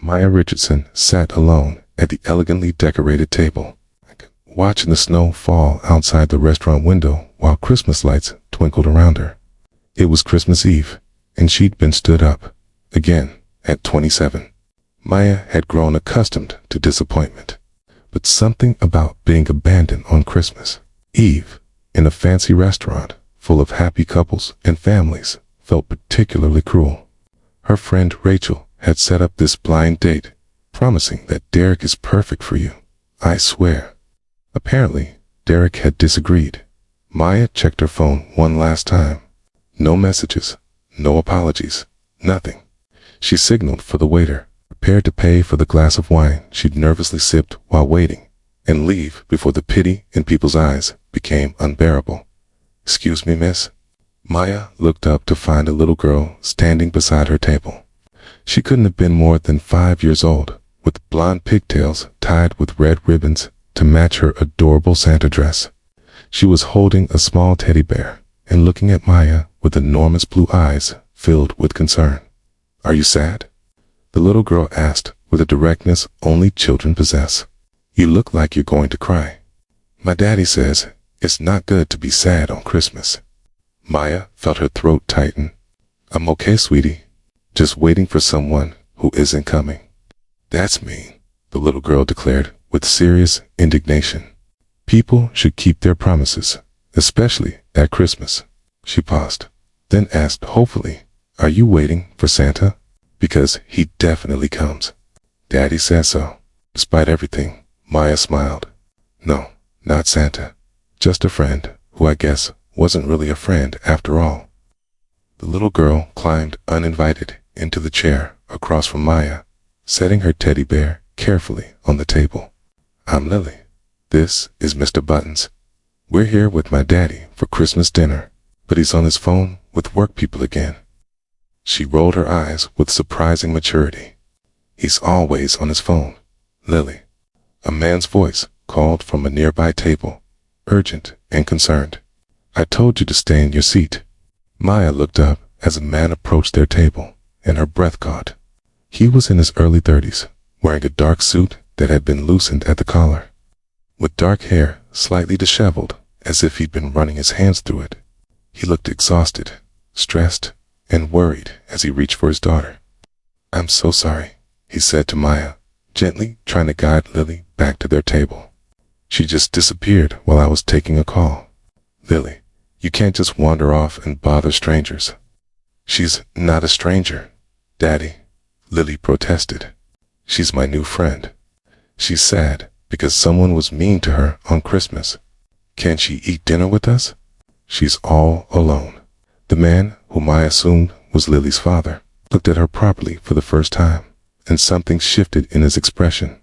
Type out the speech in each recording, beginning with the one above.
Maya Richardson sat alone at the elegantly decorated table, watching the snow fall outside the restaurant window while Christmas lights twinkled around her. It was Christmas Eve, and she'd been stood up, again, at 27. Maya had grown accustomed to disappointment, but something about being abandoned on Christmas Eve, in a fancy restaurant full of happy couples and families, felt particularly cruel. Her friend Rachel had set up this blind date, promising that Derek is perfect for you, I swear. Apparently, Derek had disagreed. Maya checked her phone one last time. No messages, no apologies, nothing. She signaled for the waiter, prepared to pay for the glass of wine she'd nervously sipped while waiting, and leave before the pity in people's eyes became unbearable. "Excuse me, miss?" Maya looked up to find a little girl standing beside her table. She couldn't have been more than 5 years old, with blonde pigtails tied with red ribbons to match her adorable Santa dress. She was holding a small teddy bear and looking at Maya with enormous blue eyes filled with concern. "Are you sad?" the little girl asked with a directness only children possess. "You look like you're going to cry." "My daddy says it's not good to be sad on Christmas." Maya felt her throat tighten. "I'm okay, sweetie. Just waiting for someone who isn't coming." "That's mean," the little girl declared with serious indignation. "People should keep their promises, especially at Christmas." She paused, then asked hopefully, "Are you waiting for Santa? Because he definitely comes." "Daddy says so." Despite everything, Maya smiled. "No, not Santa. Just a friend, who I guess wasn't really a friend after all." The little girl climbed uninvited into the chair across from Maya, setting her teddy bear carefully on the table. "I'm Lily. This is Mr. Buttons. We're here with my daddy for Christmas dinner, but he's on his phone with work people again." She rolled her eyes with surprising maturity. "He's always on his phone, Lily." A man's voice called from a nearby table, urgent and concerned. "I told you to stay in your seat." Maya looked up as a man approached their table, and her breath caught. He was in his early 30s, wearing a dark suit that had been loosened at the collar, with dark hair slightly disheveled as if he'd been running his hands through it. He looked exhausted, stressed, and worried as he reached for his daughter. "I'm so sorry," he said to Maya, gently trying to guide Lily back to their table. "She just disappeared while I was taking a call." "Lily, you can't just wander off and bother strangers." "She's not a stranger, Daddy," Lily protested. "She's my new friend. She's sad because someone was mean to her on Christmas. Can she eat dinner with us? She's all alone." The man, whom I assumed was Lily's father, looked at her properly for the first time, and something shifted in his expression.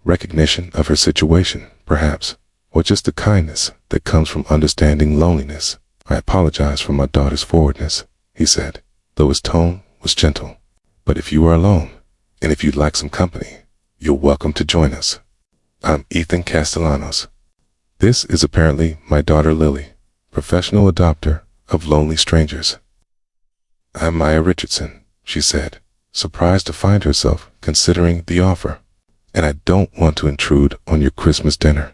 Recognition of her situation, perhaps, or just the kindness that comes from understanding loneliness. "I apologize for my daughter's forwardness," he said, though his tone was gentle. "But if you are alone, and if you'd like some company, you're welcome to join us. I'm Ethan Castellanos. This is apparently my daughter Lily, professional adopter of lonely strangers." "I'm Maya Richardson," she said, surprised to find herself considering the offer. "And I don't want to intrude on your Christmas dinner."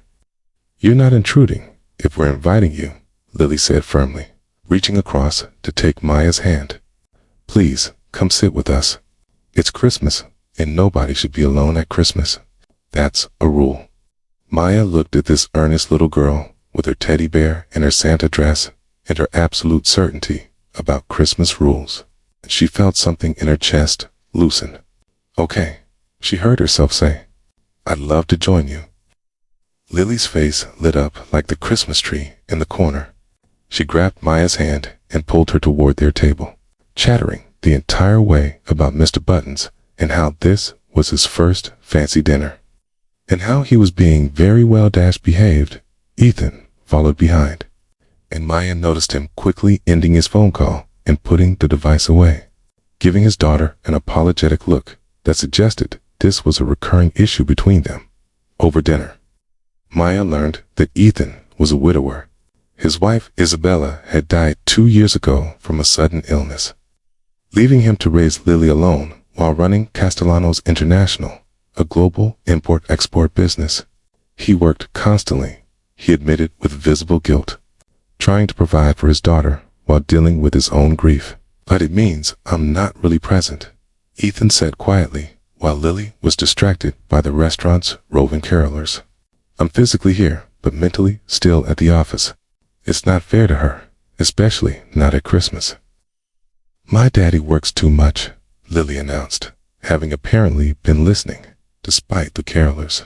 "You're not intruding if we're inviting you," Lily said firmly, reaching across to take Maya's hand. "Please, come sit with us. It's Christmas, and nobody should be alone at Christmas. That's a rule." Maya looked at this earnest little girl with her teddy bear and her Santa dress and her absolute certainty about Christmas rules. She felt something in her chest loosen. "Okay," she heard herself say. "I'd love to join you." Lily's face lit up like the Christmas tree in the corner. She grabbed Maya's hand and pulled her toward their table, chattering the entire way about Mr. Buttons and how this was his first fancy dinner, and how he was being very well behaved. Ethan followed behind, and Maya noticed him quickly ending his phone call and putting the device away, giving his daughter an apologetic look that suggested this was a recurring issue between them over dinner. Maya learned that Ethan was a widower. His wife, Isabella, had died 2 years ago from a sudden illness, leaving him to raise Lily alone while running Castellanos International, a global import-export business. He worked constantly, he admitted with visible guilt, trying to provide for his daughter while dealing with his own grief. But it means I'm not really present, Ethan said quietly, while Lily was distracted by the restaurant's roving carolers. I'm physically here, but mentally still at the office. It's not fair to her, especially not at Christmas. My daddy works too much, Lily announced, having apparently been listening, despite the carolers.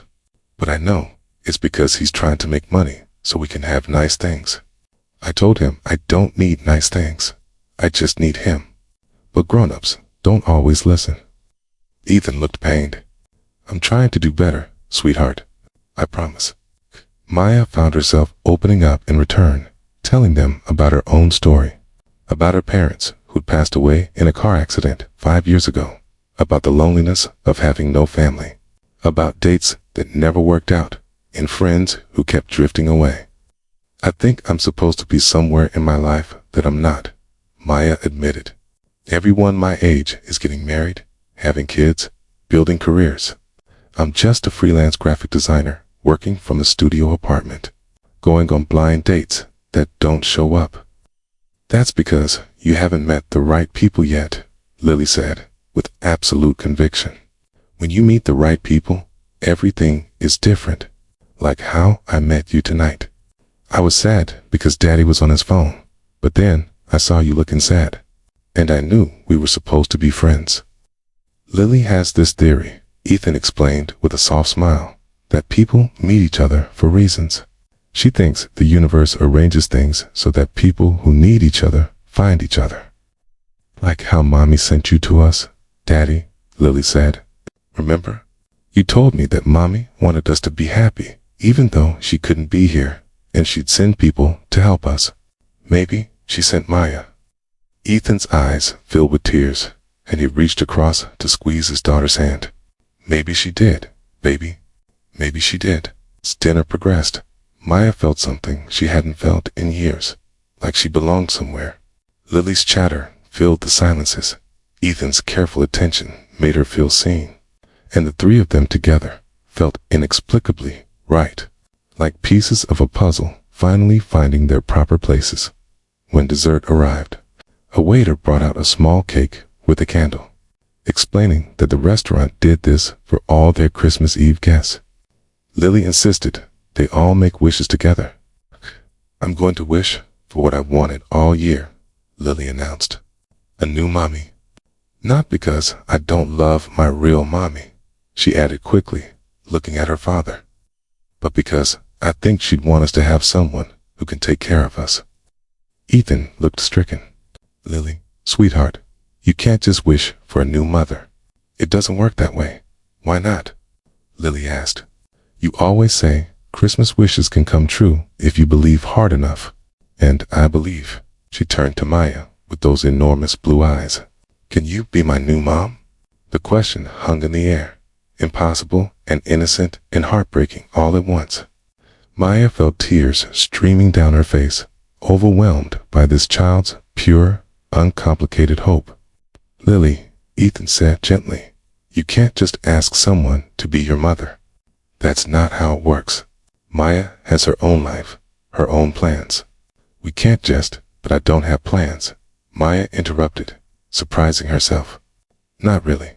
But I know it's because he's trying to make money so we can have nice things. I told him I don't need nice things. I just need him. But grown-ups don't always listen. Ethan looked pained. I'm trying to do better, sweetheart. I promise. Maya found herself opening up in return, telling them about her own story, about her parents who'd passed away in a car accident 5 years ago, about the loneliness of having no family, about dates that never worked out, and friends who kept drifting away. I think I'm supposed to be somewhere in my life that I'm not, Maya admitted. Everyone my age is getting married, having kids, building careers. I'm just a freelance graphic designer working from a studio apartment, going on blind dates that don't show up. That's because you haven't met the right people yet, Lily said, with absolute conviction. When you meet the right people, everything is different, like how I met you tonight. I was sad because Daddy was on his phone, but then I saw you looking sad, and I knew we were supposed to be friends. Lily has this theory, Ethan explained with a soft smile, that people meet each other for reasons. She thinks the universe arranges things so that people who need each other find each other. Like how Mommy sent you to us, Daddy, Lily said. Remember? You told me that Mommy wanted us to be happy, even though she couldn't be here, and she'd send people to help us. Maybe she sent Maya. Ethan's eyes filled with tears, and he reached across to squeeze his daughter's hand. Maybe she did, baby. Maybe she did. As dinner progressed, Maya felt something she hadn't felt in years, like she belonged somewhere. Lily's chatter filled the silences. Ethan's careful attention made her feel seen, and the three of them together felt inexplicably right, like pieces of a puzzle finally finding their proper places. When dessert arrived, a waiter brought out a small cake with a candle, explaining that the restaurant did this for all their Christmas Eve guests. Lily insisted they all make wishes together. I'm going to wish for what I've wanted all year, Lily announced. A new mommy. Not because I don't love my real mommy, she added quickly, looking at her father, but because I think she'd want us to have someone who can take care of us. Ethan looked stricken. Lily, sweetheart, you can't just wish for a new mother. It doesn't work that way. Why not? Lily asked. You always say Christmas wishes can come true if you believe hard enough. And I believe. She turned to Maya with those enormous blue eyes. Can you be my new mom? The question hung in the air, impossible and innocent and heartbreaking all at once. Maya felt tears streaming down her face, overwhelmed by this child's pure, uncomplicated hope. Lily, Ethan said gently, you can't just ask someone to be your mother. That's not how it works. Maya has her own life, her own plans. We can't just, but I don't have plans, Maya interrupted, surprising herself. Not really.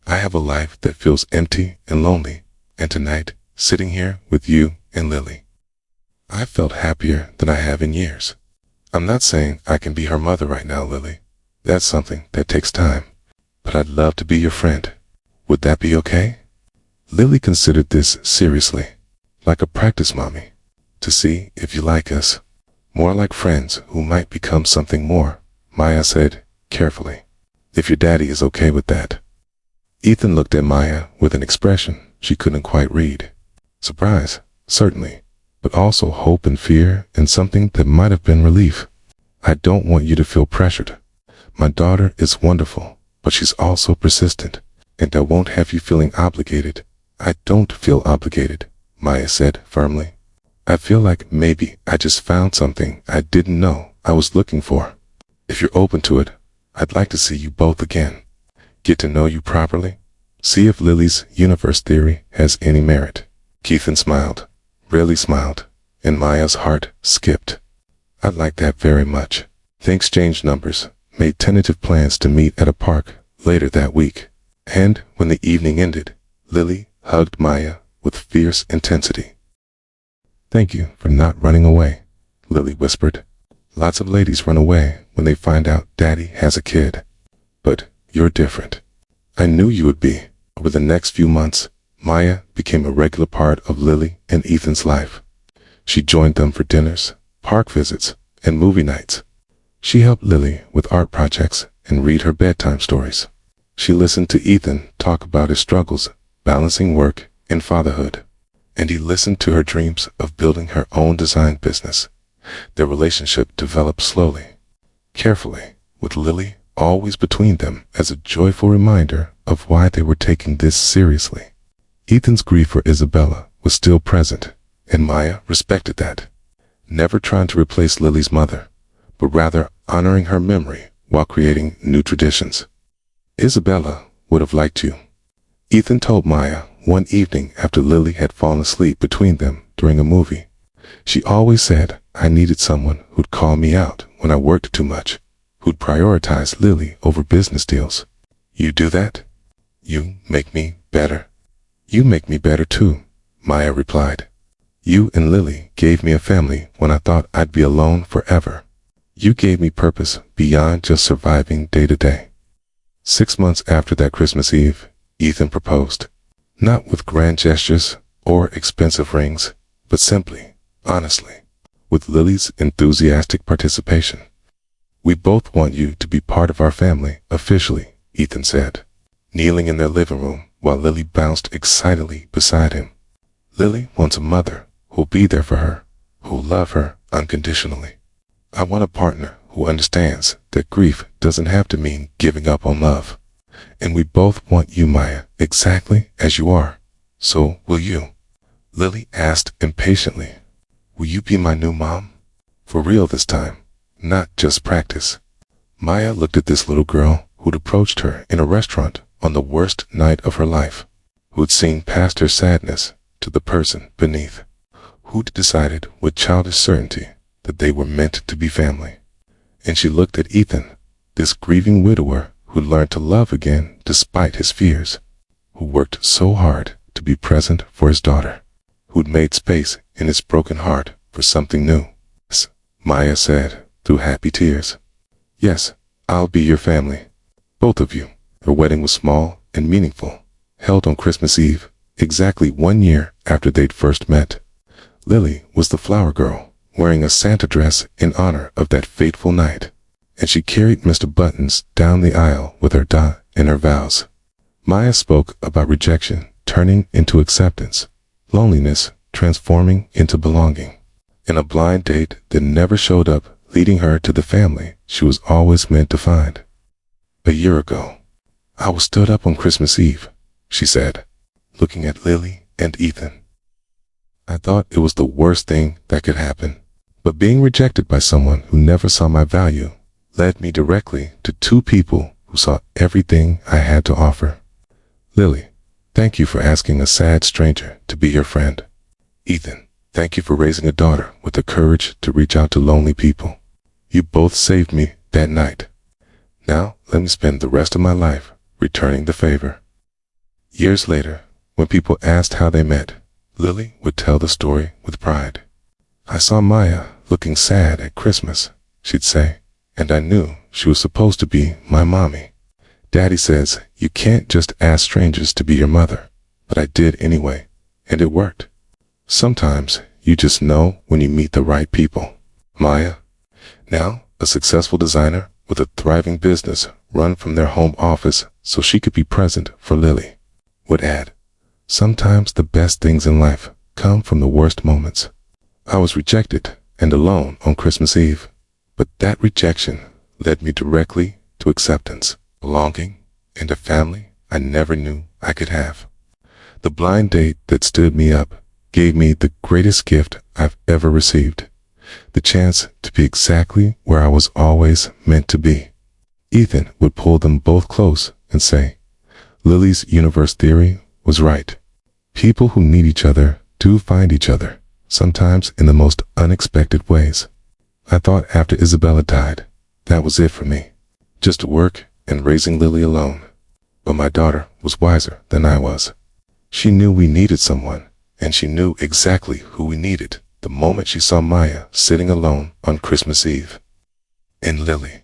I have a life that feels empty and lonely, and tonight, sitting here with you and Lily, I felt happier than I have in years. I'm not saying I can be her mother right now, Lily. That's something that takes time. But I'd love to be your friend. Would that be okay? Lily considered this seriously, like a practice mommy, to see if you like us. More like friends who might become something more, Maya said, carefully. If your daddy is okay with that. Ethan looked at Maya with an expression she couldn't quite read. Surprise, certainly, but also hope and fear and something that might have been relief. I don't want you to feel pressured. My daughter is wonderful, but she's also persistent, and I won't have you feeling obligated. I don't feel obligated, Maya said firmly. I feel like maybe I just found something I didn't know I was looking for. If you're open to it, I'd like to see you both again. get to know you properly, see if Lily's universe theory has any merit. Keithan smiled, really smiled, and Maya's heart skipped. I'd like that very much. They exchanged numbers, made tentative plans to meet at a park later that week, and when the evening ended, Lily hugged Maya with fierce intensity. "Thank you for not running away," Lily whispered. "Lots of ladies run away when they find out Daddy has a kid. But you're different. I knew you would be." Over the next few months, Maya became a regular part of Lily and Ethan's life. She joined them for dinners, park visits, and movie nights. She helped Lily with art projects and read her bedtime stories. She listened to Ethan talk about his struggles balancing work and fatherhood, and he listened to her dreams of building her own design business. Their relationship developed slowly, carefully, with Lily always between them as a joyful reminder of why they were taking this seriously. Ethan's grief for Isabella was still present, and Maya respected that, never trying to replace Lily's mother, but rather honoring her memory while creating new traditions. "Isabella would have liked you," Ethan told Maya one evening after Lily had fallen asleep between them during a movie. "She always said I needed someone who'd call me out when I worked too much, who'd prioritize Lily over business deals. You do that? You make me better." "You make me better too," Maya replied. "You and Lily gave me a family when I thought I'd be alone forever. You gave me purpose beyond just surviving day to day." 6 months after that Christmas Eve, Ethan proposed, not with grand gestures or expensive rings, but simply, honestly, with Lily's enthusiastic participation. "We both want you to be part of our family officially," Ethan said, kneeling in their living room while Lily bounced excitedly beside him. "Lily wants a mother who'll be there for her, who'll love her unconditionally. I want a partner who understands that grief doesn't have to mean giving up on love. And we both want you, Maya, exactly as you are. So will you?" Lily asked impatiently. "Will you be my new mom? For real this time, not just practice?" Maya looked at this little girl who'd approached her in a restaurant on the worst night of her life, who'd seen past her sadness to the person beneath, who'd decided with childish certainty that they were meant to be family. And she looked at Ethan, this grieving widower who learned to love again despite his fears, who worked so hard to be present for his daughter, who'd made space in his broken heart for something new. "Yes," Maya said through happy tears. "Yes, I'll be your family. Both of you." Her wedding was small and meaningful, held on Christmas Eve, exactly 1 year after they'd first met. Lily was the flower girl, wearing a Santa dress in honor of that fateful night, and she carried Mr. Buttons down the aisle with her da and her vows. Maya spoke about rejection turning into acceptance, loneliness transforming into belonging, and a blind date that never showed up leading her to the family she was always meant to find. "A year ago, I was stood up on Christmas Eve," she said, looking at Lily and Ethan. "I thought it was the worst thing that could happen, but being rejected by someone who never saw my value led me directly to 2 people who saw everything I had to offer. Lily, thank you for asking a sad stranger to be your friend. Ethan, thank you for raising a daughter with the courage to reach out to lonely people. You both saved me that night. Now let me spend the rest of my life returning the favor." Years later, when people asked how they met, Lily would tell the story with pride. "I saw Maya looking sad at Christmas," she'd say, "and I knew she was supposed to be my mommy. Daddy says you can't just ask strangers to be your mother, but I did anyway, and it worked. Sometimes you just know when you meet the right people." Maya, now a successful designer with a thriving business run from their home office so she could be present for Lily, would add, "Sometimes the best things in life come from the worst moments. I was rejected and alone on Christmas Eve, but that rejection led me directly to acceptance, belonging, and a family I never knew I could have. The blind date that stood me up gave me the greatest gift I've ever received, the chance to be exactly where I was always meant to be." Ethan would pull them both close and say, Lily's universe theory was right. People who need each other do find each other, sometimes in the most unexpected ways. I thought after Isabella died, that was it for me. Just work and raising Lily alone. But my daughter was wiser than I was. She knew we needed someone, and she knew exactly who we needed the moment she saw Maya sitting alone on Christmas Eve. And Lily,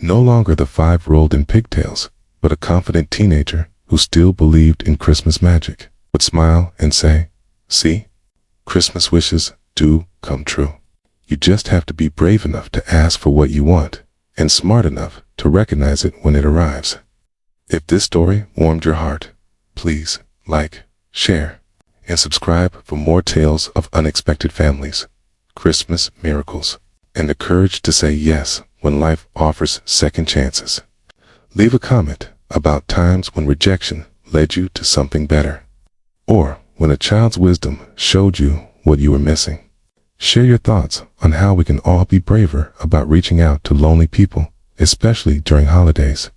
no longer the 5-year-old in pigtails, but a confident teenager who still believed in Christmas magic, would smile and say, see, Christmas wishes do come true. You just have to be brave enough to ask for what you want, and smart enough to recognize it when it arrives. If this story warmed your heart, please like, share, and subscribe for more tales of unexpected families, Christmas miracles, and the courage to say yes when life offers second chances. Leave a comment about times when rejection led you to something better, or when a child's wisdom showed you what you were missing. Share your thoughts on how we can all be braver about reaching out to lonely people, especially during holidays.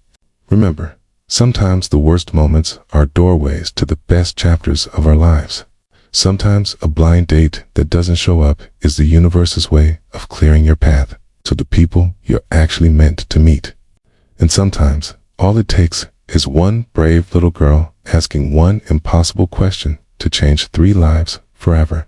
Remember, sometimes the worst moments are doorways to the best chapters of our lives. Sometimes a blind date that doesn't show up is the universe's way of clearing your path to the people you're actually meant to meet. And sometimes all it takes is one brave little girl asking one impossible question to change 3 lives forever.